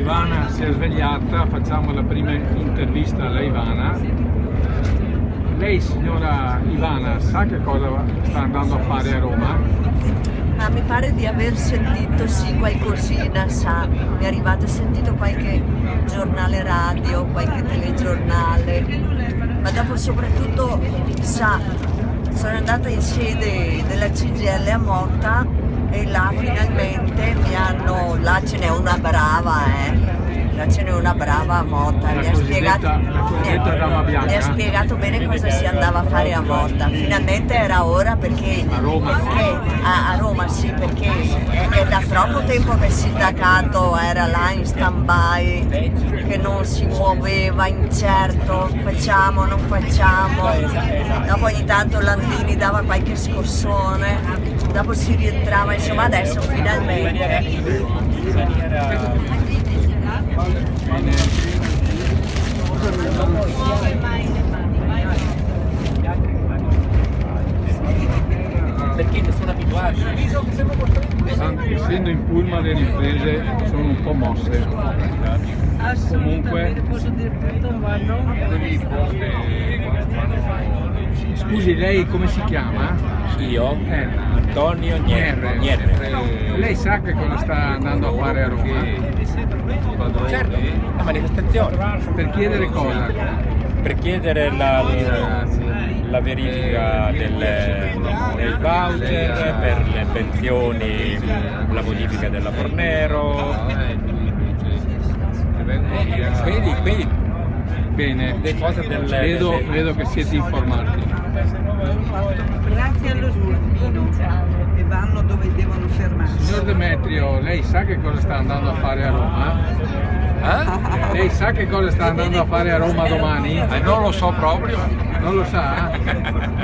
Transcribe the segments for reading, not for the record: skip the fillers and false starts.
Ivana si è svegliata, facciamo la prima intervista alla Ivana. Lei, signora Ivana, sa che cosa sta andando a fare a Roma? Ma mi pare di aver sentito sì qualcosina, sa, mi è arrivato, ho sentito qualche giornale radio, qualche telegiornale, ma dopo soprattutto, sa, sono andata in sede della CGIL a Motta e là finalmente mi hanno, là ce n'è una brava, là ce n'è una brava a Motta, mi ha spiegato bene cosa si andava a fare a Motta, finalmente era ora perché a Roma, a Roma sì, perché è da troppo tempo che il sindacato era là in stand-by, che non si muoveva, incerto, facciamo, non facciamo, dopo ogni tanto Landini dava qualche scossone, dopo si rientrava, insomma adesso finalmente. Perché sono abituati. Essendo in pullman le riprese sono un po' mosse. Comunque, scusi, lei come si chiama? Io? Antonio Nierre. Lei sa che cosa sta andando a fare a Roma? Certo, la manifestazione. Per chiedere cosa? Per chiedere la verifica dei voucher, per le pensioni, la modifica della Fornero. Quindi bene, vedo che siete informati. Grazie allo Smirmino e vanno dove devono fermarsi. Signor Demetrio, lei sa che cosa sta andando a fare a Roma? Lei sa che cosa sta andando a fare a Roma domani? Non lo so proprio. Non lo sa?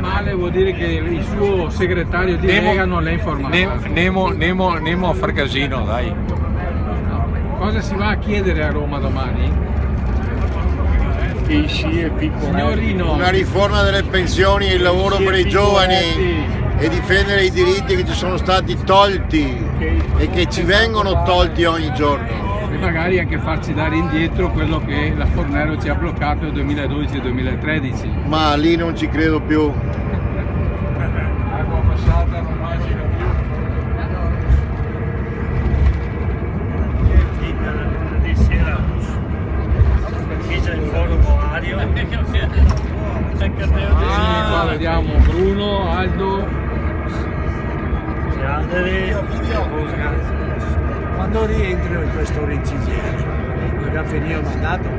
Male, vuol dire che il suo segretario di Lega non l'ha informato. Nemo a far casino, dai. Cosa si va a chiedere a Roma domani? Signorino, una riforma delle pensioni e il lavoro per i giovani e difendere i diritti che ci sono stati tolti e che ci vengono tolti ogni giorno. E magari anche farci dare indietro quello che la Fornero ci ha bloccato nel 2012 e 2013. Ma lì non ci credo più. Acqua passata non mangiano più. Qua vediamo Bruno, Aldo. Quando rientro in questo regisiero? Deve finire il mandato?